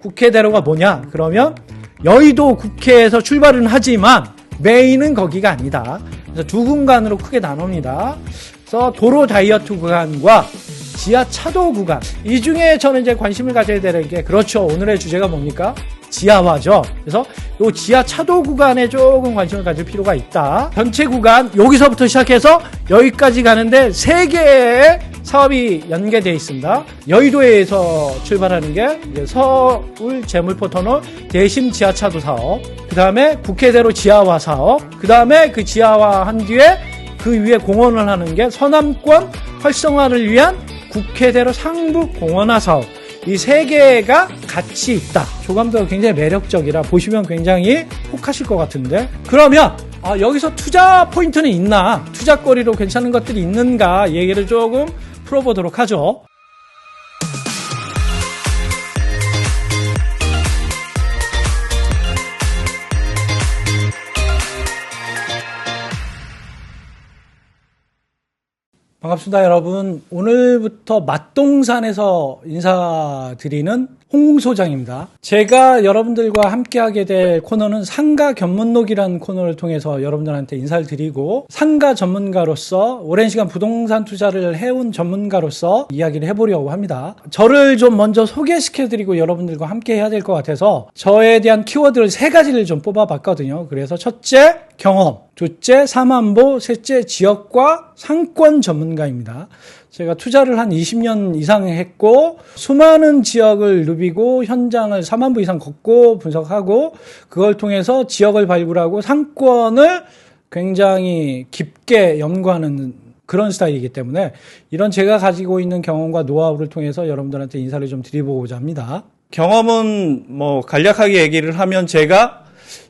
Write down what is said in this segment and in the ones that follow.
국회대로가 뭐냐? 그러면 여의도 국회에서 출발은 하지만 메인은 거기가 아니다. 그래서 두 공간으로 크게 나눕니다. 그래서 도로 다이어트 구간과 지하 차도 구간. 이 중에 저는 이제 관심을 가져야 되는 게, 그렇죠. 오늘의 주제가 뭡니까? 지하화죠. 그래서 이 지하 차도 구간에 조금 관심을 가질 필요가 있다. 전체 구간 여기서부터 시작해서 여기까지 가는데 3개의 사업이 연계되어 있습니다. 여의도에서 출발하는 게 이제 서울 재물포터널 대심 지하차도 사업, 그 다음에 국회대로 지하화 사업, 그 다음에 그 지하화한 뒤에 그 위에 공원을 하는 게 서남권 활성화를 위한 국회대로 상부 공원화 사업. 이 3개가 같이 있다. 조감도가 굉장히 매력적이라 보시면 굉장히 혹하실 것 같은데, 그러면 여기서 투자 포인트는 있나, 투자거리로 괜찮은 것들이 있는가 얘기를 조금 풀어보도록 하죠. 반갑습니다, 여러분. 오늘부터 맛동산에서 인사드리는 홍 소장입니다. 제가 여러분들과 함께하게 될 코너는 상가 견문록이라는 코너를 통해서 여러분들한테 인사를 드리고, 상가 전문가로서 오랜 시간 부동산 투자를 해온 전문가로서 이야기를 해보려고 합니다. 저를 좀 먼저 소개시켜드리고 여러분들과 함께 해야 될 것 같아서 저에 대한 키워드를 3가지를 좀 뽑아봤거든요. 그래서 첫째, 경험, 둘째, 사만보, 셋째, 지역과 상권 전문가입니다. 제가 투자를 한 20년 이상 했고, 수많은 지역을 누비고 현장을 4만 부 이상 걷고 분석하고, 그걸 통해서 지역을 발굴하고 상권을 굉장히 깊게 연구하는 그런 스타일이기 때문에, 이런 제가 가지고 있는 경험과 노하우를 통해서 여러분들한테 인사를 좀 드리고자 합니다. 경험은 간략하게 얘기를 하면, 제가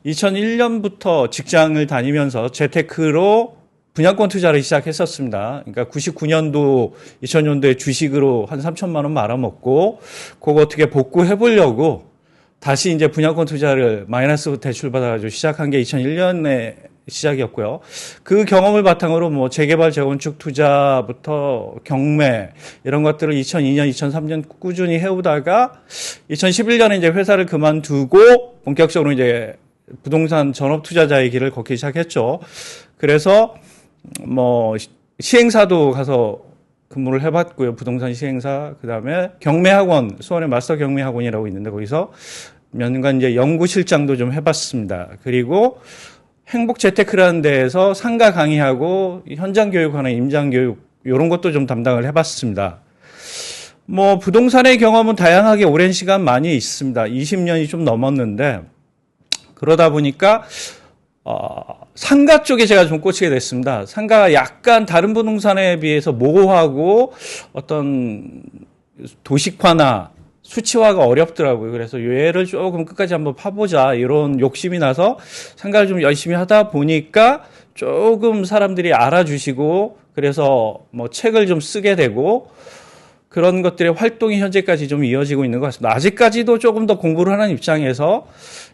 2001년부터 직장을 다니면서 재테크로 분양권 투자를 시작했었습니다. 그러니까 99년도, 2000년도에 주식으로 한 3천만 원 말아먹고, 그거 어떻게 복구해 보려고 다시 이제 분양권 투자를 마이너스 대출 받아가지고 시작한 게 2001년에 시작이었고요. 그 경험을 바탕으로 재개발, 재건축 투자부터 경매 이런 것들을 2002년, 2003년 꾸준히 해오다가 2011년에 이제 회사를 그만두고 본격적으로 이제 부동산 전업 투자자의 길을 걷기 시작했죠. 그래서 시행사도 가서 근무를 해봤고요. 부동산 시행사, 그 다음에 경매학원, 수원의 마스터 경매학원이라고 있는데 거기서 몇 년간 이제 연구실장도 좀 해봤습니다. 그리고 행복재테크라는 데에서 상가 강의하고 현장 교육하는 임장 교육, 이런 것도 좀 담당을 해봤습니다. 부동산의 경험은 다양하게 오랜 시간 많이 있습니다. 20년이 좀 넘었는데, 그러다 보니까 상가 쪽에 제가 좀 꽂히게 됐습니다. 상가가 약간 다른 부동산에 비해서 모호하고 어떤 도식화나 수치화가 어렵더라고요. 그래서 얘를 조금 끝까지 한번 파보자, 이런 욕심이 나서 상가를 좀 열심히 하다 보니까 조금 사람들이 알아주시고, 그래서 책을 좀 쓰게 되고, 그런 것들의 활동이 현재까지 좀 이어지고 있는 것 같습니다. 아직까지도 조금 더 공부를 하는 입장에서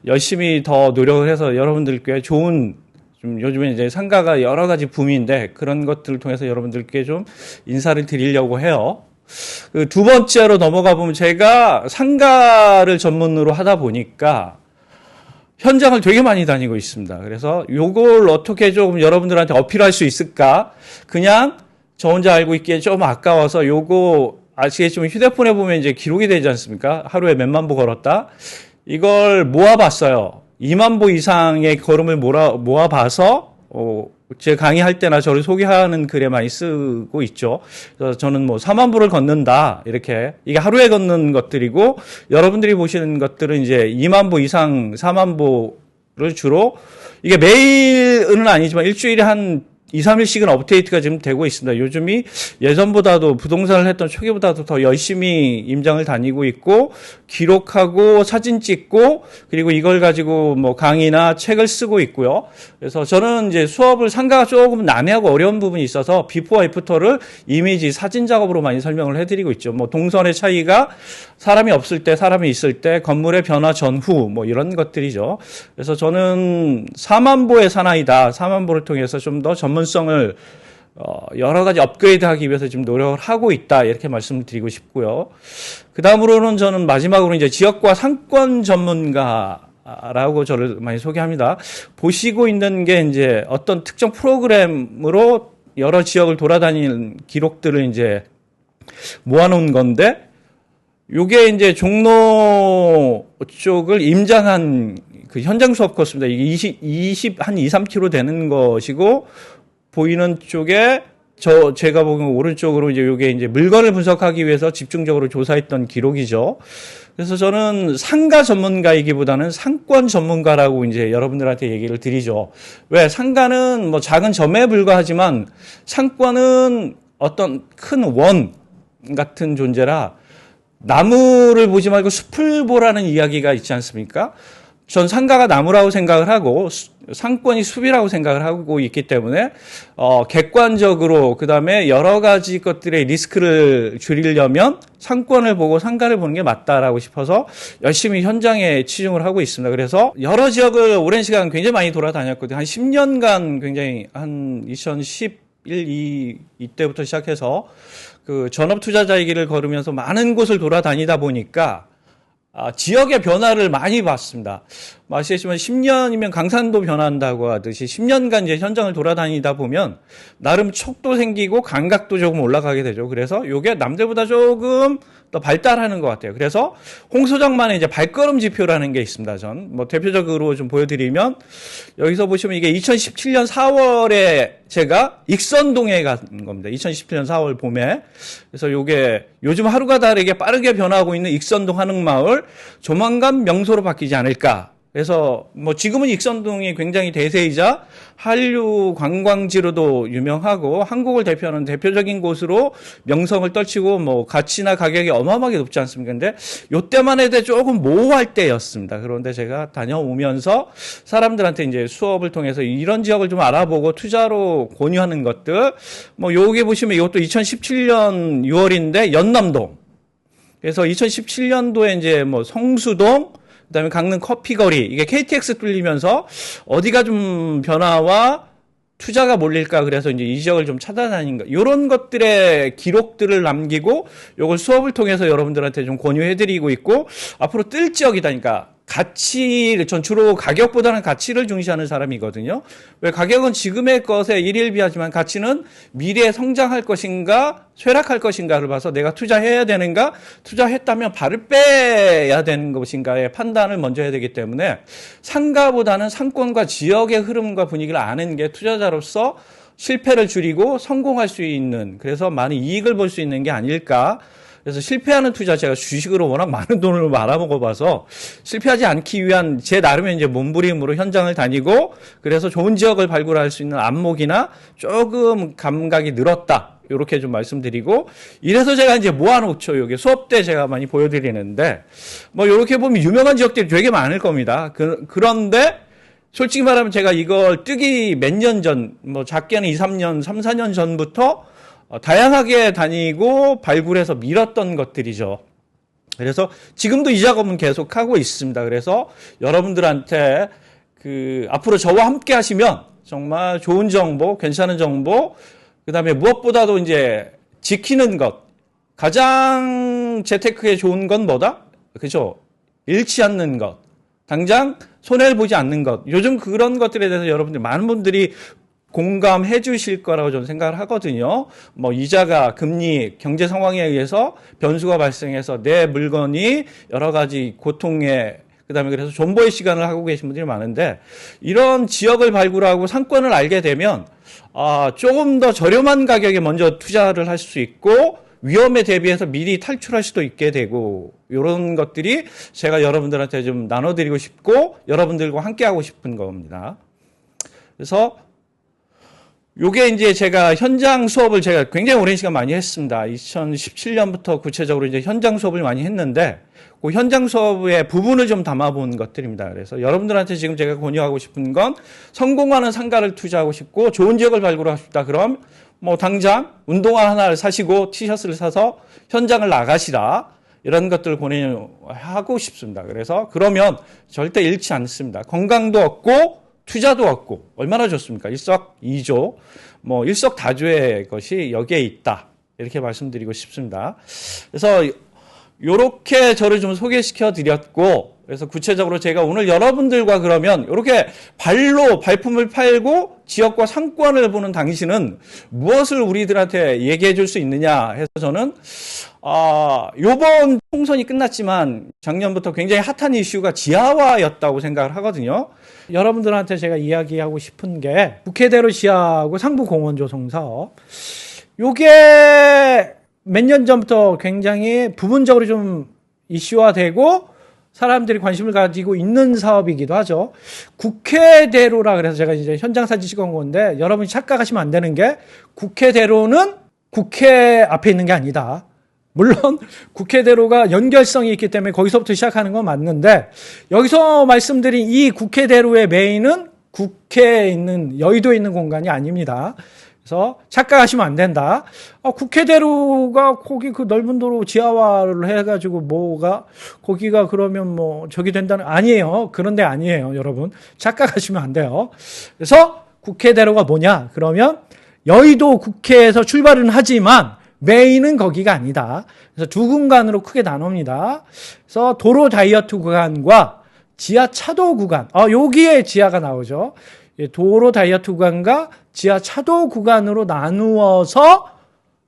열심히 더 노력을 해서 여러분들께 좋은, 좀 요즘에 이제 상가가 여러 가지 붐인데, 그런 것들을 통해서 여러분들께 좀 인사를 드리려고 해요. 그 두 번째로 넘어가 보면, 제가 상가를 전문으로 하다 보니까 현장을 되게 많이 다니고 있습니다. 그래서 요걸 어떻게 조금 여러분들한테 어필할 수 있을까? 그냥 저 혼자 알고 있기에 좀 아까워서, 요거 아시겠지만 휴대폰에 보면 이제 기록이 되지 않습니까? 하루에 몇만 보 걸었다. 이걸 모아봤어요. 2만 보 이상의 걸음을 모아봐서 제 강의할 때나 저를 소개하는 글에 많이 쓰고 있죠. 그래서 저는 4만 보를 걷는다, 이렇게. 이게 하루에 걷는 것들이고, 여러분들이 보시는 것들은 이제 2만 보 이상, 4만 보를 주로, 이게 매일은 아니지만 일주일에 한 2, 3일씩은 업데이트가 지금 되고 있습니다. 요즘이 예전보다도, 부동산을 했던 초기보다도 더 열심히 임장을 다니고 있고, 기록하고 사진 찍고, 그리고 이걸 가지고 강의나 책을 쓰고 있고요. 그래서 저는 이제 수업을, 상가가 조금 난해하고 어려운 부분이 있어서 비포와 애프터를 이미지, 사진 작업으로 많이 설명을 해드리고 있죠. 동선의 차이가 사람이 없을 때, 사람이 있을 때, 건물의 변화 전후, 이런 것들이죠. 그래서 저는 4만 보의 사나이다. 4만 보를 통해서 좀 더 전문성을 여러 가지 업그레이드하기 위해서 지금 노력을 하고 있다 이렇게 말씀을 드리고 싶고요. 그 다음으로는 저는 마지막으로 이제 지역과 상권 전문가라고 저를 많이 소개합니다. 보시고 있는 게 이제 어떤 특정 프로그램으로 여러 지역을 돌아다니는 기록들을 이제 모아놓은 건데, 요게 이제 종로 쪽을 임장한 그 현장 수업 코스입니다. 이게 한 2, 3km 되는 것이고, 보이는 쪽에 제가 보기엔 오른쪽으로 이제 요게 이제 물건을 분석하기 위해서 집중적으로 조사했던 기록이죠. 그래서 저는 상가 전문가이기보다는 상권 전문가라고 이제 여러분들한테 얘기를 드리죠. 왜? 상가는 뭐 작은 점에 불과하지만 상권은 어떤 큰 원 같은 존재라 나무를 보지 말고 숲을 보라는 이야기가 있지 않습니까? 전 상가가 나무라고 생각을 하고 상권이 숲이라고 생각을 하고 있기 때문에 객관적으로 그다음에 여러 가지 것들의 리스크를 줄이려면 상권을 보고 상가를 보는 게 맞다라고 싶어서 열심히 현장에 치중을 하고 있습니다. 그래서 여러 지역을 오랜 시간 굉장히 많이 돌아다녔거든요. 한 10년간 굉장히 한 2011, 2 이때부터 시작해서 그 전업 투자자의 길을 걸으면서 많은 곳을 돌아다니다 보니까 지역의 변화를 많이 봤습니다. 아시겠지만 10년이면 강산도 변한다고 하듯이 10년간 이제 현장을 돌아다니다 보면 나름 촉도 생기고 감각도 조금 올라가게 되죠. 그래서 이게 남들보다 조금 더 발달하는 것 같아요. 그래서 홍 소장만의 이제 발걸음 지표라는 게 있습니다. 전 뭐 대표적으로 좀 보여드리면 여기서 보시면 이게 2017년 4월에 제가 익선동에 간 겁니다. 2017년 4월 봄에. 그래서 요게 요즘 하루가 다르게 빠르게 변하고 있는 익선동 한옥마을 조만간 명소로 바뀌지 않을까. 그래서 뭐 지금은 익선동이 굉장히 대세이자 한류 관광지로도 유명하고 한국을 대표하는 대표적인 곳으로 명성을 떨치고 뭐 가치나 가격이 어마어마하게 높지 않습니까? 근데 요때만 해도 조금 모호할 때였습니다. 그런데 제가 다녀오면서 사람들한테 이제 수업을 통해서 이런 지역을 좀 알아보고 투자로 권유하는 것들, 뭐 여기 보시면 이것도 2017년 6월인데 연남동. 그래서 2017년도에 이제 뭐 성수동, 그다음에 강릉 커피거리, 이게 KTX 뚫리면서 어디가 좀 변화와 투자가 몰릴까, 그래서 이제 이 지역을 좀 찾아다닌 거, 이런 것들의 기록들을 남기고 요걸 수업을 통해서 여러분들한테 좀 권유해드리고 있고, 앞으로 뜰 지역이다니까 전 주로 가격보다는 가치를 중시하는 사람이거든요. 왜? 가격은 지금의 것에 일일비하지만 가치는 미래에 성장할 것인가 쇠락할 것인가를 봐서 내가 투자해야 되는가, 투자했다면 발을 빼야 되는 것인가의 판단을 먼저 해야 되기 때문에 상가보다는 상권과 지역의 흐름과 분위기를 아는 게 투자자로서 실패를 줄이고 성공할 수 있는, 그래서 많은 이익을 볼 수 있는 게 아닐까. 그래서 실패하는 투자, 제가 주식으로 워낙 많은 돈을 말아먹어봐서 실패하지 않기 위한 제 나름의 이제 몸부림으로 현장을 다니고, 그래서 좋은 지역을 발굴할 수 있는 안목이나 조금 감각이 늘었다, 이렇게 좀 말씀드리고, 이래서 제가 이제 모아놓죠. 여기 수업 때 제가 많이 보여드리는데, 뭐 이렇게 보면 유명한 지역들이 되게 많을 겁니다. 그런데 솔직히 말하면 제가 이걸 뜨기 몇 년 전, 뭐 작게는 2, 3년, 3, 4년 전부터 다양하게 다니고 발굴해서 밀었던 것들이죠. 그래서 지금도 이 작업은 계속하고 있습니다. 그래서 여러분들한테 앞으로 저와 함께 하시면 정말 좋은 정보, 괜찮은 정보, 그 다음에 무엇보다도 이제 지키는 것, 가장 재테크에 좋은 건 뭐다? 그죠? 잃지 않는 것, 당장 손해를 보지 않는 것. 요즘 그런 것들에 대해서 여러분들, 많은 분들이 공감해 주실 거라고 저는 생각을 하거든요. 뭐 이자가, 금리, 경제 상황에 의해서 변수가 발생해서 내 물건이 여러 가지 고통에, 그다음에 그래서 존버의 시간을 하고 계신 분들이 많은데, 이런 지역을 발굴하고 상권을 알게 되면 조금 더 저렴한 가격에 먼저 투자를 할 수 있고 위험에 대비해서 미리 탈출할 수도 있게 되고, 이런 것들이 제가 여러분들한테 좀 나눠드리고 싶고 여러분들과 함께하고 싶은 겁니다. 그래서 요게 이제 제가 현장 수업을 제가 굉장히 오랜 시간 많이 했습니다. 2017년부터 구체적으로 이제 현장 수업을 많이 했는데, 그 현장 수업의 부분을 좀 담아본 것들입니다. 그래서 여러분들한테 지금 제가 권유하고 싶은 건, 성공하는 상가를 투자하고 싶고 좋은 지역을 발굴하고 싶다. 그럼 뭐 당장 운동화 하나를 사시고 티셔츠를 사서 현장을 나가시라. 이런 것들을 권유하고 싶습니다. 그래서 그러면 절대 잃지 않습니다. 건강도 얻고 투자도 얻고 얼마나 좋습니까? 일석이조. 뭐 일석다조의 것이 여기에 있다. 이렇게 말씀드리고 싶습니다. 그래서 요렇게 저를 좀 소개시켜 드렸고, 그래서 구체적으로 제가 오늘 여러분들과 그러면 이렇게 발품을 팔고 지역과 상권을 보는 당신은 무엇을 우리들한테 얘기해 줄 수 있느냐 해서 저는 요번 총선이 끝났지만 작년부터 굉장히 핫한 이슈가 지하화였다고 생각을 하거든요. 여러분들한테 제가 이야기하고 싶은 게 국회대로 지하하고 상부공원조성 사업, 요게 몇 년 전부터 굉장히 부분적으로 좀 이슈화되고 사람들이 관심을 가지고 있는 사업이기도 하죠. 국회대로라 그래서 제가 이제 현장 사진 찍은 건데, 여러분이 착각하시면 안 되는 게 국회대로는 국회 앞에 있는 게 아니다. 물론 국회대로가 연결성이 있기 때문에 거기서부터 시작하는 건 맞는데, 여기서 말씀드린 이 국회대로의 메인은 국회에 있는, 여의도에 있는 공간이 아닙니다. 그래서 착각하시면 안 된다. 국회대로가 거기 그 넓은 도로 지하화를 해가지고 뭐가 거기가 그러면 뭐 저기 된다는, 아니에요. 그런데 아니에요, 여러분. 착각하시면 안 돼요. 그래서 국회대로가 뭐냐? 그러면 여의도 국회에서 출발은 하지만 메인은 거기가 아니다. 그래서 두 공간으로 크게 나눕니다. 그래서 도로 다이어트 구간과 지하 차도 구간. 여기에 지하가 나오죠. 도로 다이어트 구간과 지하 차도 구간으로 나누어서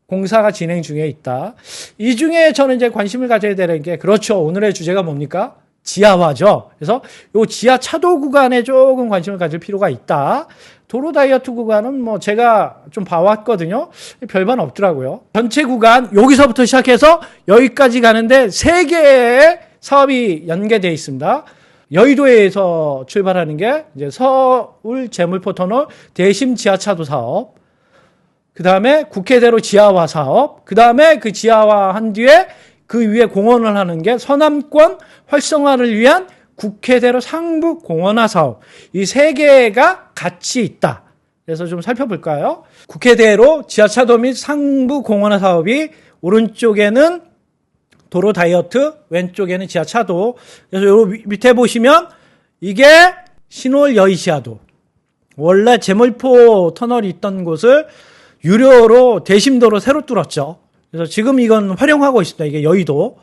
공사가 진행 중에 있다. 이 중에 저는 이제 관심을 가져야 되는 게, 그렇죠. 오늘의 주제가 뭡니까? 지하화죠. 그래서 요 지하 차도 구간에 조금 관심을 가질 필요가 있다. 도로 다이어트 구간은 뭐 제가 좀 봐왔거든요. 별반 없더라고요. 전체 구간 여기서부터 시작해서 여기까지 가는데 3개의 사업이 연계되어 있습니다. 여의도에서 출발하는 게 이제 서울 제물포 터널 대심 지하차도 사업, 그 다음에 국회대로 지하화 사업, 그 다음에 그 지하화 한 뒤에 그 위에 공원을 하는 게 서남권 활성화를 위한 국회대로 상부 공원화 사업. 이 3개가 같이 있다. 그래서 좀 살펴볼까요? 국회대로 지하차도 및 상부 공원화 사업이 오른쪽에는 도로 다이어트, 왼쪽에는 지하차도. 그래서 요 밑에 보시면 이게 신월 여의지하도. 원래 제물포 터널이 있던 곳을 유료로 대심도로 새로 뚫었죠. 그래서 지금 이건 활용하고 있습니다. 이게 여의도.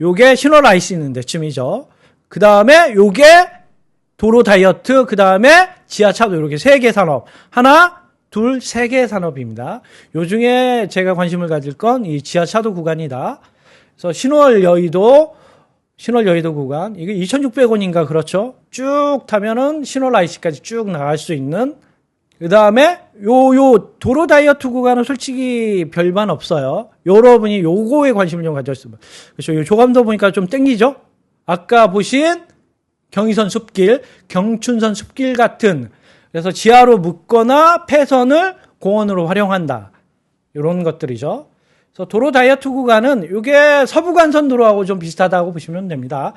요게 신월 IC 있는 데쯤이죠. 그 다음에 요게 도로 다이어트, 그 다음에 지하차도, 이렇게 3개 산업. 하나, 둘, 3개 산업입니다. 요 중에 제가 관심을 가질 건 이 지하차도 구간이다. 그래서 신월 여의도 구간, 이게 2,600원인가 그렇죠? 쭉 타면은 신월 IC까지 쭉 나갈 수 있는. 그 다음에 요 도로 다이어트 구간은 솔직히 별반 없어요. 여러분이 요거에 관심을 좀 가졌으면. 그렇죠. 요 조감도 보니까 좀 땡기죠? 아까 보신 경의선 숲길, 경춘선 숲길 같은, 그래서 지하로 묶거나 폐선을 공원으로 활용한다. 이런 것들이죠. 그래서 도로 다이어트 구간은 이게 서부간선도로하고 좀 비슷하다고 보시면 됩니다.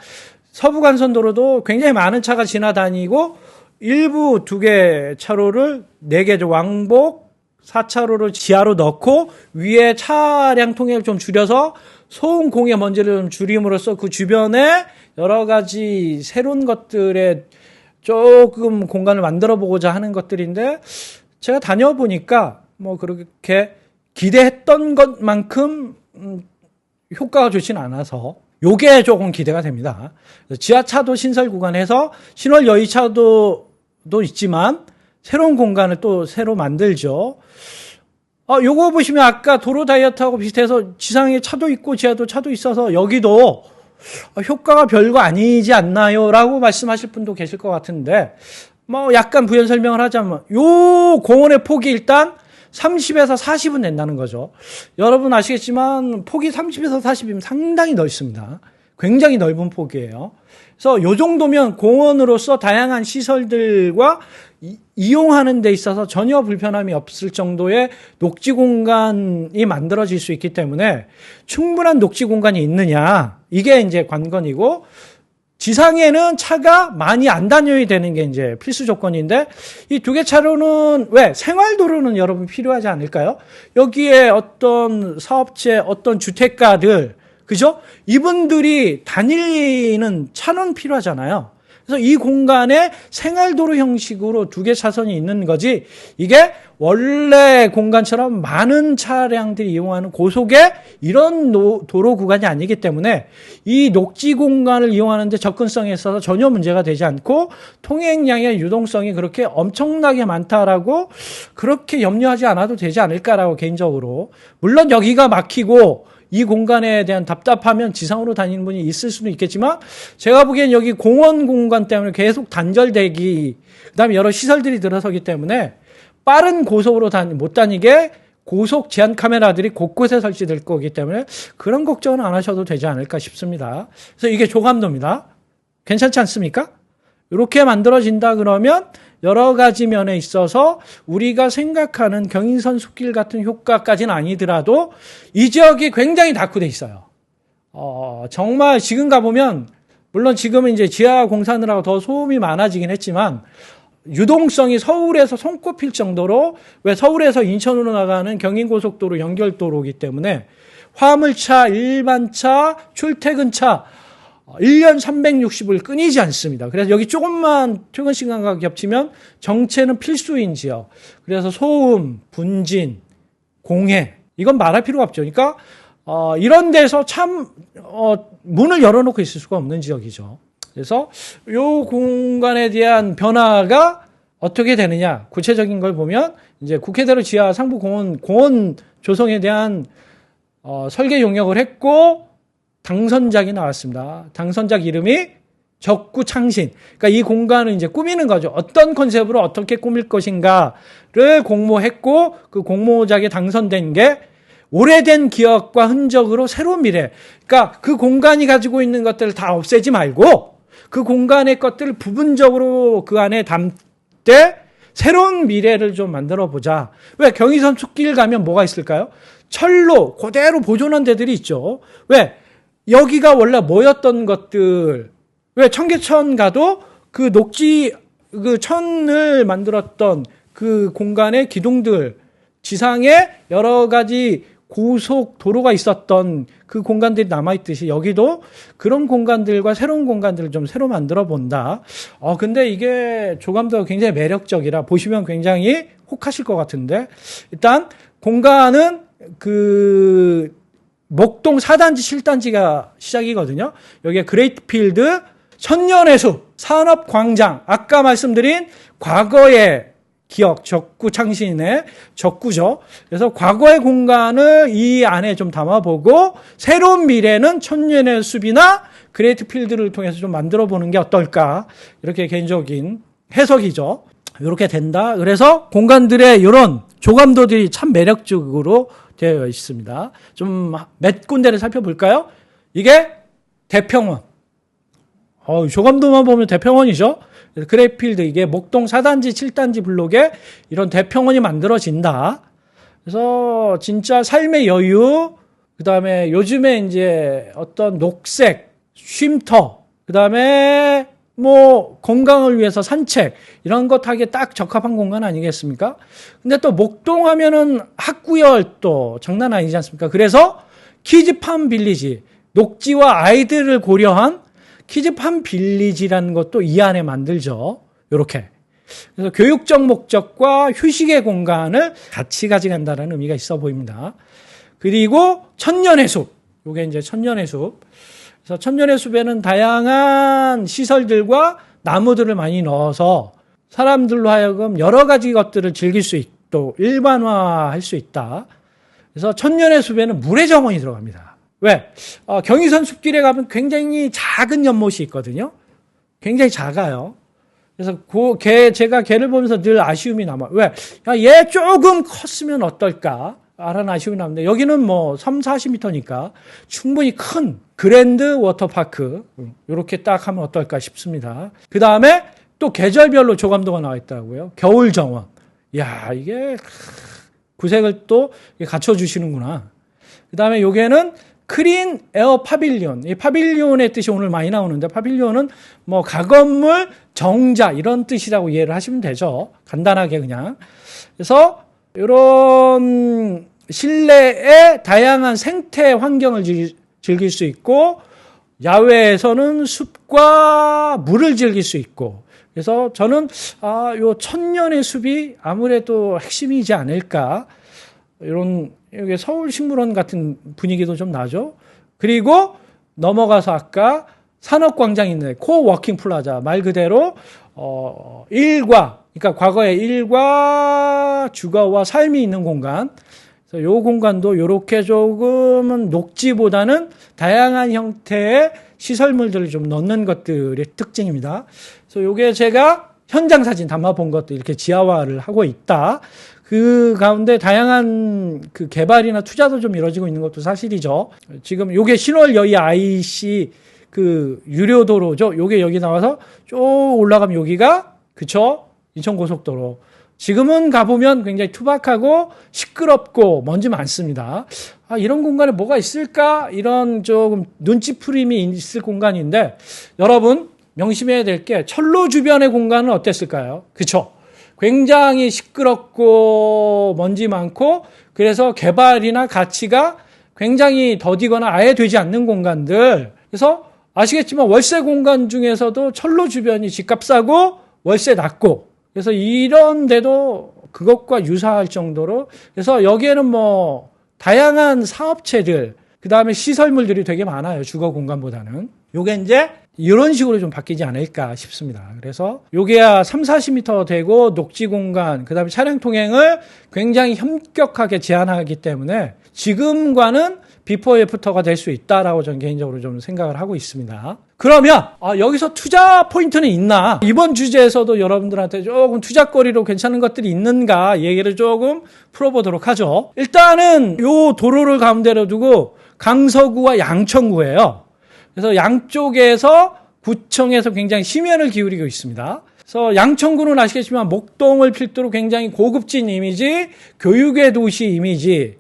서부간선도로도 굉장히 많은 차가 지나다니고 일부 2개 차로를 4개 왕복 4차로를 지하로 넣고 위에 차량 통행을 좀 줄여서 소음 공해 먼지를 좀 줄임으로써 그 주변에 여러 가지 새로운 것들에 조금 공간을 만들어 보고자 하는 것들인데, 제가 다녀보니까 뭐 그렇게 기대했던 것만큼 효과가 좋지는 않아서 요게 조금 기대가 됩니다. 지하차도 신설 구간에서 신월 여의차도도 있지만 새로운 공간을 또 새로 만들죠. 요거 보시면 아까 도로 다이어트하고 비슷해서 지상에 차도 있고 지하도 차도 있어서 여기도 효과가 별거 아니지 않나요? 라고 말씀하실 분도 계실 것 같은데, 뭐 약간 부연 설명을 하자면 요 공원의 폭이 일단 30에서 40은 낸다는 거죠. 여러분 아시겠지만 폭이 30에서 40이면 상당히 넓습니다. 굉장히 넓은 폭이에요. 그래서 요 정도면 공원으로서 다양한 시설들과 이용하는 데 있어서 전혀 불편함이 없을 정도의 녹지 공간이 만들어질 수 있기 때문에 충분한 녹지 공간이 있느냐, 이게 이제 관건이고, 지상에는 차가 많이 안 다녀야 되는 게 이제 필수 조건인데, 이 2개 차로는 왜 생활도로는 여러분 필요하지 않을까요? 여기에 어떤 사업체, 어떤 주택가들, 그죠? 이분들이 다니는 차는 필요하잖아요. 그래서 이 공간에 생활도로 형식으로 2개 차선이 있는 거지, 이게 원래 공간처럼 많은 차량들이 이용하는 고속의 이런 도로 구간이 아니기 때문에 이 녹지 공간을 이용하는데 접근성에 있어서 전혀 문제가 되지 않고 통행량의 유동성이 그렇게 엄청나게 많다라고 그렇게 염려하지 않아도 되지 않을까라고 개인적으로. 물론 여기가 막히고 이 공간에 대한 답답하면 지상으로 다니는 분이 있을 수는 있겠지만 제가 보기엔 여기 공원 공간 때문에 계속 단절되기, 그다음에 여러 시설들이 들어서기 때문에 빠른 고속으로 못 다니게 고속 제한 카메라들이 곳곳에 설치될 거기 때문에 그런 걱정은 안 하셔도 되지 않을까 싶습니다. 그래서 이게 조감도입니다. 괜찮지 않습니까? 이렇게 만들어진다 그러면 여러 가지 면에 있어서 우리가 생각하는 경인선 숲길 같은 효과까지는 아니더라도 이 지역이 굉장히 낙후돼 있어요. 정말 지금 가보면, 물론 지금은 이제 지하 공사하느라고 더 소음이 많아지긴 했지만 유동성이 서울에서 손꼽힐 정도로, 왜 서울에서 인천으로 나가는 경인고속도로 연결도로이기 때문에 화물차, 일반차, 출퇴근차 1년 360을 끊이지 않습니다. 그래서 여기 조금만 퇴근 시간과 겹치면 정체는 필수인 지역. 그래서 소음, 분진, 공해, 이건 말할 필요가 없죠. 그러니까 이런 데서 참 문을 열어놓고 있을 수가 없는 지역이죠. 그래서 이 공간에 대한 변화가 어떻게 되느냐, 구체적인 걸 보면 이제 국회대로 지하 상부 공원 조성에 대한 설계 용역을 했고 당선작이 나왔습니다. 당선작 이름이 적구창신. 그러니까 이 공간을 이제 꾸미는 거죠. 어떤 컨셉으로 어떻게 꾸밀 것인가를 공모했고 그 공모작에 당선된 게 오래된 기억과 흔적으로 새로운 미래. 그러니까 그 공간이 가지고 있는 것들을 다 없애지 말고 그 공간의 것들을 부분적으로 그 안에 담되 새로운 미래를 좀 만들어 보자. 왜 경의선 숲길 가면 뭐가 있을까요? 철로 그대로 보존한 데들이 있죠. 왜 여기가 원래 뭐였던 것들, 왜 청계천 가도 그 녹지 그 천을 만들었던 그 공간의 기둥들, 지상에 여러 가지 고속 도로가 있었던 그 공간들이 남아있듯이 여기도 그런 공간들과 새로운 공간들을 좀 새로 만들어 본다. 근데 이게 조감도가 굉장히 매력적이라 보시면 굉장히 혹하실 것 같은데, 일단 공간은 그 목동 4단지, 7단지가 시작이거든요. 여기에 그레이트필드, 천년의 숲, 산업광장, 아까 말씀드린 과거의 기억, 적구 창신의 적구죠. 그래서 과거의 공간을 이 안에 좀 담아보고 새로운 미래는 천년의 숲이나 그레이트필드를 통해서 좀 만들어 보는 게 어떨까. 이렇게 개인적인 해석이죠. 이렇게 된다. 그래서 공간들의 이런 조감도들이 참 매력적으로 되어 있습니다. 좀 몇 군데를 살펴볼까요? 이게 대평원. 조감도만 보면 대평원이죠. 그레이필드, 이게 목동 4단지, 7단지 블록에 이런 대평원이 만들어진다. 그래서 진짜 삶의 여유, 그 다음에 요즘에 이제 어떤 녹색, 쉼터, 그 다음에 뭐 건강을 위해서 산책, 이런 것 하기에 딱 적합한 공간 아니겠습니까? 근데 또 목동 하면은 학구열 또 장난 아니지 않습니까? 그래서 키즈팜 빌리지, 녹지와 아이들을 고려한 키즈팜 빌리지라는 것도 이 안에 만들죠. 요렇게. 그래서 교육적 목적과 휴식의 공간을 같이 가져간다는 의미가 있어 보입니다. 그리고 천년의 숲. 요게 이제 천년의 숲. 그래서 천년의 숲에는 다양한 시설들과 나무들을 많이 넣어서 사람들로 하여금 여러 가지 것들을 즐길 수 있도록 일반화할 수 있다. 그래서 천년의 숲에는 물의 정원이 들어갑니다. 왜? 경의선 숲길에 가면 굉장히 작은 연못이 있거든요. 굉장히 작아요. 그래서 제가 걔를 보면서 늘 아쉬움이 남아요. 왜? 얘 조금 컸으면 어떨까? 라는 아쉬움이 남는데, 여기는 뭐 3, 40m니까 충분히 큰 그랜드 워터파크, 이렇게 딱 하면 어떨까 싶습니다. 그 다음에 또 계절별로 조감도가 나와 있다고요. 겨울 정원. 이야, 이게 구색을 또 갖춰주시는구나. 그 다음에 요게는 크린 에어 파빌리온. 이 파빌리온의 뜻이 오늘 많이 나오는데, 파빌리온은 뭐 가건물, 정자 이런 뜻이라고 이해를 하시면 되죠. 간단하게 그냥. 그래서 이런 실내의 다양한 생태 환경을 즐길 수 있고, 야외에서는 숲과 물을 즐길 수 있고, 그래서 저는 요 천년의 숲이 아무래도 핵심이지 않을까, 이런 여기 서울식물원 같은 분위기도 좀 나죠. 그리고 넘어가서 아까 산업광장이 있는데 코워킹 플라자, 말 그대로 일과, 그러니까 과거의 일과 주거와 삶이 있는 공간. 그래서 요 공간도 이렇게 조금은 녹지보다는 다양한 형태의 시설물들을 좀 넣는 것들의 특징입니다. 그래서 요게 제가 현장 사진 담아본 것도 이렇게 지하화를 하고 있다. 그 가운데 다양한 그 개발이나 투자도 좀 이루어지고 있는 것도 사실이죠. 지금 요게 신월여의 IC 그 유료도로죠. 요게 여기 나와서 쭉 올라가면 여기가, 그쵸? 인천고속도로. 지금은 가보면 굉장히 투박하고 시끄럽고 먼지 많습니다. 이런 공간에 뭐가 있을까? 이런 조금 눈치풀림이 있을 공간인데, 여러분 명심해야 될 게 철로 주변의 공간은 어땠을까요? 그쵸? 굉장히 시끄럽고 먼지 많고, 그래서 개발이나 가치가 굉장히 더디거나 아예 되지 않는 공간들. 그래서 아시겠지만 월세 공간 중에서도 철로 주변이 집값 싸고 월세 낮고, 그래서 이런데도 그것과 유사할 정도로, 그래서 여기에는 뭐 다양한 사업체들, 그 다음에 시설물들이 되게 많아요. 주거 공간보다는. 요게 이제 이런 식으로 좀 바뀌지 않을까 싶습니다. 그래서 요게야 3, 40m 되고 녹지 공간, 그 다음에 차량 통행을 굉장히 현격하게 제한하기 때문에 지금과는 비포 애프터가 될 수 있다라고 저는 개인적으로 좀 생각을 하고 있습니다. 그러면 여기서 투자 포인트는 있나? 이번 주제에서도 여러분들한테 조금 투자거리로 괜찮은 것들이 있는가 얘기를 조금 풀어보도록 하죠. 일단은 요 도로를 가운데로 두고 강서구와 양천구예요. 그래서 양쪽에서 구청에서 굉장히 심연을 기울이고 있습니다. 그래서 양천구는 아시겠지만 목동을 필두로 굉장히 고급진 이미지, 교육의 도시 이미지,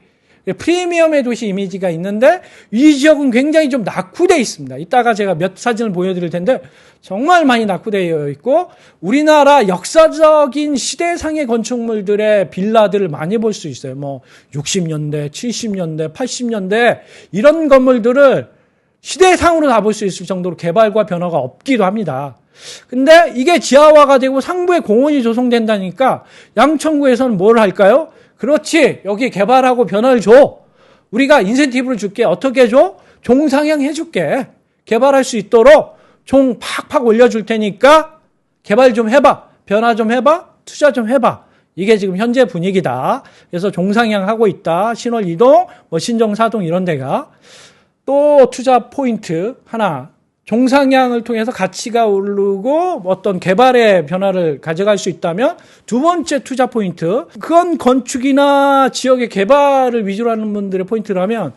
프리미엄의 도시 이미지가 있는데, 이 지역은 굉장히 좀 낙후되어 있습니다. 이따가 제가 몇 사진을 보여드릴 텐데 정말 많이 낙후되어 있고, 우리나라 역사적인 시대상의 건축물들의 빌라들을 많이 볼 수 있어요. 뭐 60년대, 70년대, 80년대 이런 건물들을 시대상으로 다 볼 수 있을 정도로 개발과 변화가 없기도 합니다. 근데 이게 지하화가 되고 상부에 공원이 조성된다니까 양천구에서는 뭘 할까요? 그렇지, 여기 개발하고 변화를 줘. 우리가 인센티브를 줄게. 어떻게 줘? 종상향 해줄게. 개발할 수 있도록 종 팍팍 올려줄 테니까 개발 좀 해봐. 변화 좀 해봐. 투자 좀 해봐. 이게 지금 현재 분위기다. 그래서 종상향하고 있다. 신월 2동, 뭐 신정 4동 이런 데가. 또 투자 포인트 하나. 종상향을 통해서 가치가 오르고 어떤 개발의 변화를 가져갈 수 있다면, 두 번째 투자 포인트, 그건 건축이나 지역의 개발을 위주로 하는 분들의 포인트라면,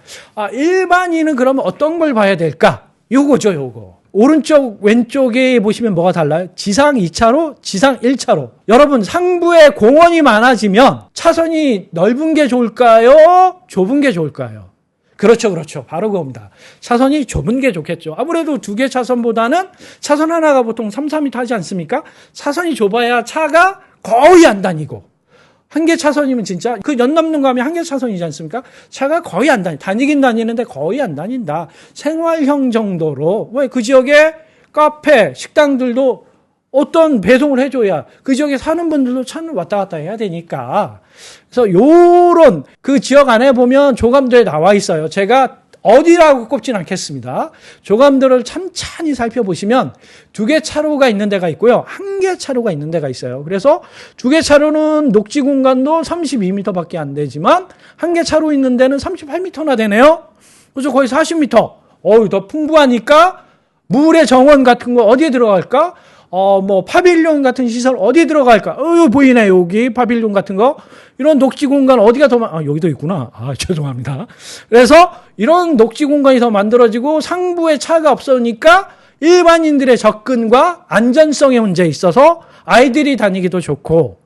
일반인은 그러면 어떤 걸 봐야 될까? 요거죠, 요거. 오른쪽 왼쪽에 보시면 뭐가 달라요? 지상 2차로, 지상 1차로. 여러분, 상부에 공원이 많아지면 차선이 넓은 게 좋을까요? 좁은 게 좋을까요? 그렇죠, 그렇죠. 바로 그겁니다. 차선이 좁은 게 좋겠죠. 아무래도 두 개 차선보다는, 차선 하나가 보통 3, 4m 하지 않습니까? 차선이 좁아야 차가 거의 안 다니고, 한 개 차선이면 진짜 그 연 넘는 거 하면 한 개 차선이지 않습니까? 차가 거의 안 다니긴 다니는데 거의 안 다닌다. 생활형 정도로. 왜 그 지역에 카페, 식당들도 어떤 배송을 해줘야 그 지역에 사는 분들도 차는 왔다 갔다 해야 되니까. 그래서 요런 그 지역 안에 보면 조감도에 나와 있어요. 제가 어디라고 꼽진 않겠습니다. 조감도를 찬찬히 살펴보시면 두 개 차로가 있는 데가 있고요. 한 개 차로가 있는 데가 있어요. 그래서 두 개 차로는 녹지 공간도 32m밖에 안 되지만 한 개 차로 있는 데는 38m나 되네요. 그래서 거의 40m. 더 풍부하니까 물의 정원 같은 거 어디에 들어갈까? 뭐 파빌리온 같은 시설 어디 들어갈까? 보이네, 여기 파빌리온 같은 거. 이런 녹지 공간 어디가 더 여기도 있구나. 죄송합니다. 그래서 이런 녹지 공간이 더 만들어지고, 상부에 차가 없으니까 일반인들의 접근과 안전성의 문제에 있어서 아이들이 다니기도 좋고,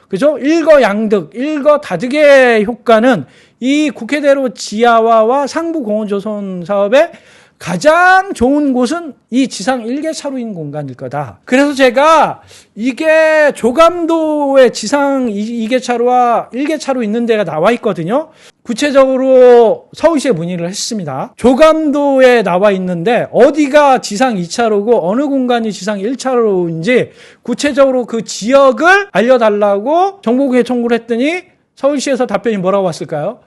그죠? 일거양득, 일거다득의 효과는 이 국회대로 지하화와 상부 공원 조성 사업에 가장 좋은 곳은 이 지상 1개 차로인 공간일 거다. 그래서 제가 이게 조감도의 지상 2개 차로와 1개 차로 있는 데가 나와 있거든요. 구체적으로 서울시에 문의를 했습니다. 조감도에 나와 있는데 어디가 지상 2차로고 어느 공간이 지상 1차로인지 구체적으로 그 지역을 알려달라고 정보국에 청구를 했더니 서울시에서 답변이 뭐라고 왔을까요?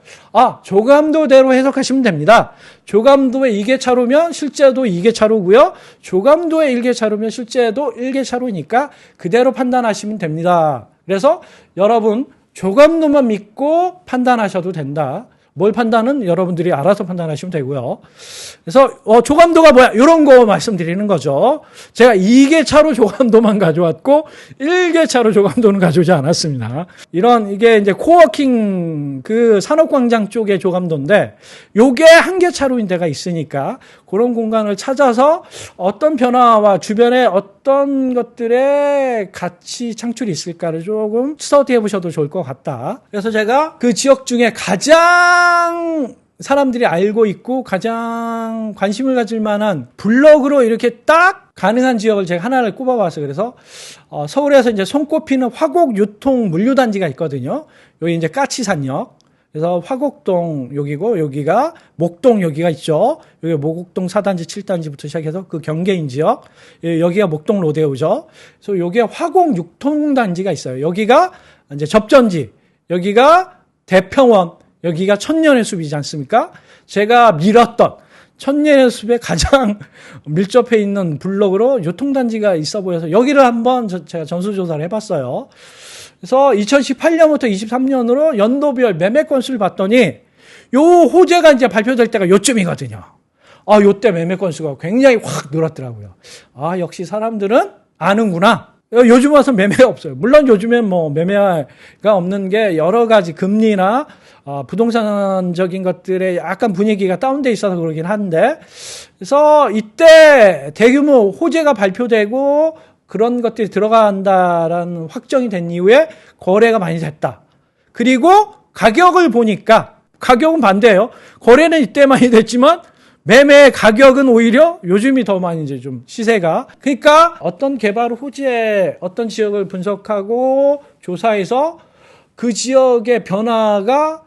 조감도대로 해석하시면 됩니다. 조감도에 2개차로면 실제도 2개차로고요. 조감도에 1개차로면 실제도 1개차로니까 그대로 판단하시면 됩니다. 그래서 여러분 조감도만 믿고 판단하셔도 된다. 뭘 판단은 여러분들이 알아서 판단하시면 되고요. 그래서 조감도가 뭐야? 이런 거 말씀드리는 거죠. 제가 2개차로 조감도만 가져왔고 1개차로 조감도는 가져오지 않았습니다. 이게 이제 코워킹 그 산업광장 쪽의 조감도인데 요게 1개차로인 데가 있으니까 그런 공간을 찾아서 어떤 변화와 주변에 어떤 것들의 가치 창출이 있을까를 조금 스터디해 보셔도 좋을 것 같다. 그래서 제가 그 지역 중에 가장 사람들이 알고 있고 가장 관심을 가질 만한 블럭으로 이렇게 딱 가능한 지역을 제가 하나를 꼽아봤어요. 그래서 서울에서 이제 손꼽히는 화곡 유통 물류단지가 있거든요. 여기 이제 까치산역. 그래서 화곡동 여기고 여기가 목동 여기가 있죠. 여기 목동 4단지 7단지부터 시작해서 그 경계인 지역. 여기가 목동 로데오죠. 그래서 여기에 화곡 유통단지가 있어요. 여기가 이제 접전지. 여기가 대평원. 여기가 천년의 숲이지 않습니까? 제가 밀었던 천년의 숲에 가장 밀접해 있는 블록으로 유통단지가 있어 보여서 여기를 한번 제가 전수조사를 해봤어요. 그래서 2018년부터 23년으로 연도별 매매 건수를 봤더니 요 호재가 이제 발표될 때가 요쯤이거든요. 요때 매매 건수가 굉장히 확 늘었더라고요. 역시 사람들은 아는구나. 요즘 와서 매매가 없어요. 물론 요즘엔 뭐 매매가 없는 게 여러 가지 금리나 부동산적인 것들의 약간 분위기가 다운돼 있어서 그러긴 한데, 그래서 이때 대규모 호재가 발표되고 그런 것들이 들어간다라는 확정이 된 이후에 거래가 많이 됐다. 그리고 가격을 보니까 가격은 반대예요. 거래는 이때 많이 됐지만 매매 가격은 오히려 요즘이 더 많이 이제 좀 시세가. 그러니까 어떤 개발 호재, 어떤 지역을 분석하고 조사해서 그 지역의 변화가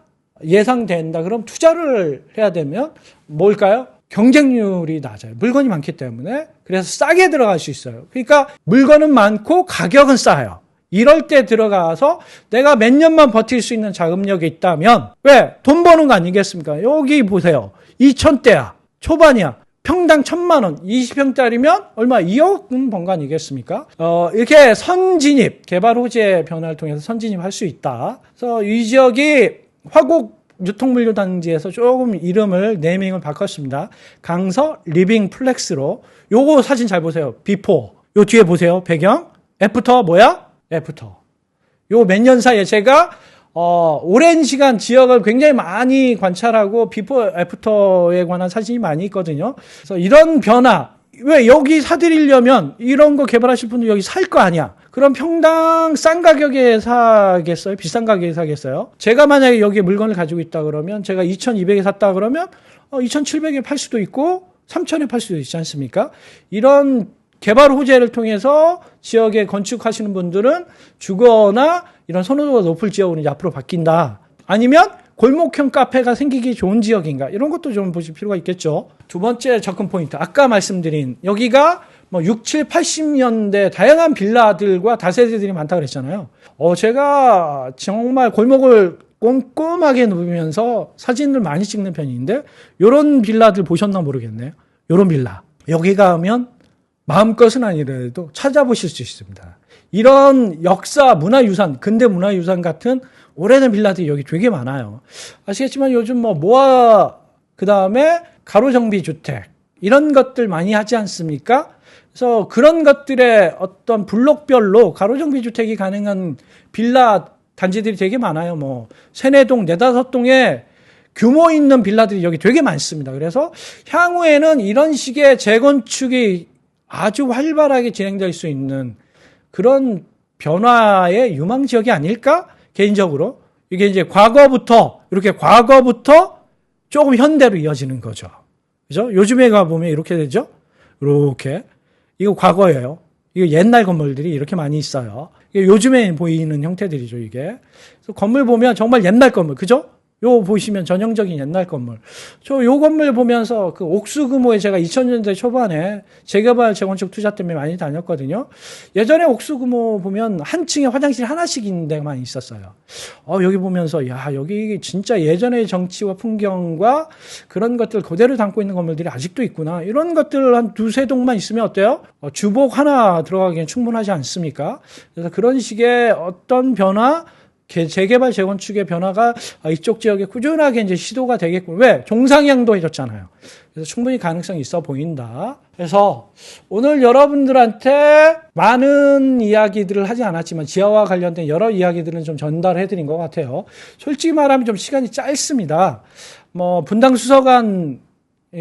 예상된다. 그럼 투자를 해야 되면 뭘까요? 경쟁률이 낮아요. 물건이 많기 때문에. 그래서 싸게 들어갈 수 있어요. 그러니까 물건은 많고 가격은 싸요. 이럴 때 들어가서 내가 몇 년만 버틸 수 있는 자금력이 있다면, 왜? 돈 버는 거 아니겠습니까? 여기 보세요. 2,000대야. 초반이야. 평당 1,000만 원. 20평짜리면 얼마? 2억은 번 거 아니겠습니까? 이렇게 선진입, 개발 호재 변화를 통해서 선진입할 수 있다. 그래서 이 지역이 화곡 유통물류단지에서 조금 이름을, 네이밍을 바꿨습니다. 강서 리빙 플렉스로. 요거 사진 잘 보세요. 비포. 요 뒤에 보세요. 배경. 애프터 뭐야? 애프터. 요 몇 년 사이에 제가 오랜 시간 지역을 굉장히 많이 관찰하고 비포 애프터에 관한 사진이 많이 있거든요. 그래서 이런 변화, 왜 여기 사드리려면 이런 거 개발하실 분들 여기 살 거 아니야. 그럼 평당 싼 가격에 사겠어요? 비싼 가격에 사겠어요? 제가 만약에 여기 물건을 가지고 있다 그러면 제가 2,200에 샀다 그러면 2,700에 팔 수도 있고 3,000에 팔 수도 있지 않습니까? 이런 개발 호재를 통해서 지역에 건축하시는 분들은 주거나 이런 선호도가 높을 지역으로 이제 앞으로 바뀐다. 아니면 골목형 카페가 생기기 좋은 지역인가? 이런 것도 좀 보실 필요가 있겠죠. 두 번째 접근 포인트. 아까 말씀드린 여기가 6, 7, 80년대 다양한 빌라들과 다세대들이 많다 그랬잖아요. 제가 정말 골목을 꼼꼼하게 누비면서 사진을 많이 찍는 편인데 이런 빌라들 보셨나 모르겠네요. 이런 빌라. 여기 가면 마음껏은 아니더라도 찾아보실 수 있습니다. 이런 역사, 문화유산, 근대 문화유산 같은 오래된 빌라들이 여기 되게 많아요. 아시겠지만 요즘 모아, 그 다음에 가로정비 주택, 이런 것들 많이 하지 않습니까? 그래서 그런 것들의 어떤 블록별로 가로정비 주택이 가능한 빌라 단지들이 되게 많아요. 세네동, 네다섯 동에 규모 있는 빌라들이 여기 되게 많습니다. 그래서 향후에는 이런 식의 재건축이 아주 활발하게 진행될 수 있는 그런 변화의 유망 지역이 아닐까? 개인적으로. 이게 이제 과거부터 조금 현대로 이어지는 거죠. 그죠? 요즘에 가보면 이렇게 되죠? 이렇게. 이거 과거예요. 이거 옛날 건물들이 이렇게 많이 있어요. 이게 요즘에 보이는 형태들이죠, 이게. 그래서 건물 보면 정말 옛날 건물, 그죠? 요 보시면 전형적인 옛날 건물. 저 요 건물 보면서 그 옥수금호에 제가 2000년대 초반에 재개발 재건축 투자 때문에 많이 다녔거든요. 예전에 옥수금호 보면 한 층에 화장실 하나씩 있는 데만 있었어요. 여기 보면서 야, 여기 진짜 예전의 정치와 풍경과 그런 것들 그대로 담고 있는 건물들이 아직도 있구나. 이런 것들 한 두세 동만 있으면 어때요? 주복 하나 들어가기엔 충분하지 않습니까? 그래서 그런 식의 어떤 변화, 재개발, 재건축의 변화가 이쪽 지역에 꾸준하게 이제 시도가 되겠고, 왜? 종상향도 해줬잖아요. 그래서 충분히 가능성이 있어 보인다. 그래서 오늘 여러분들한테 많은 이야기들을 하지 않았지만 지하와 관련된 여러 이야기들은 좀 전달해 드린 것 같아요. 솔직히 말하면 좀 시간이 짧습니다. 분당 수서간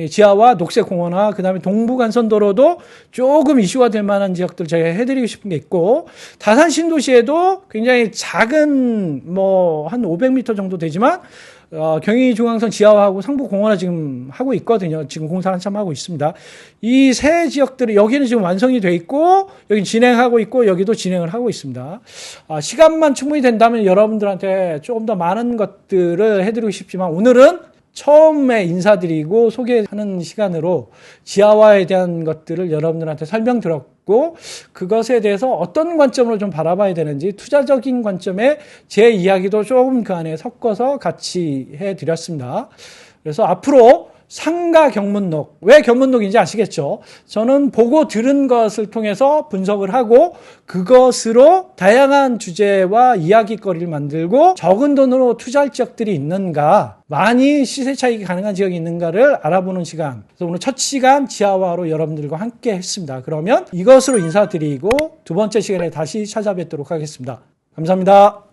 지하와 녹색공원화, 그 다음에 동부간선도로도 조금 이슈가 될 만한 지역들 제가 해드리고 싶은 게 있고, 다산 신도시에도 굉장히 작은, 한 500m 정도 되지만, 경의중앙선 지하화하고 상부공원화 지금 하고 있거든요. 지금 공사 한참 하고 있습니다. 이 세 지역들이, 여기는 지금 완성이 돼 있고, 여기 진행하고 있고, 여기도 진행을 하고 있습니다. 시간만 충분히 된다면 여러분들한테 조금 더 많은 것들을 해드리고 싶지만, 오늘은 처음에 인사드리고 소개하는 시간으로 지하화에 대한 것들을 여러분들한테 설명드렸고, 그것에 대해서 어떤 관점으로 좀 바라봐야 되는지 투자적인 관점에 제 이야기도 조금 그 안에 섞어서 같이 해드렸습니다. 그래서 앞으로 상가 견문록, 왜 견문록인지 아시겠죠? 저는 보고 들은 것을 통해서 분석을 하고 그것으로 다양한 주제와 이야기거리를 만들고 적은 돈으로 투자할 지역들이 있는가, 많이 시세 차익이 가능한 지역이 있는가를 알아보는 시간. 그래서 오늘 첫 시간 지하화로 여러분들과 함께 했습니다. 그러면 이것으로 인사드리고 두 번째 시간에 다시 찾아뵙도록 하겠습니다. 감사합니다.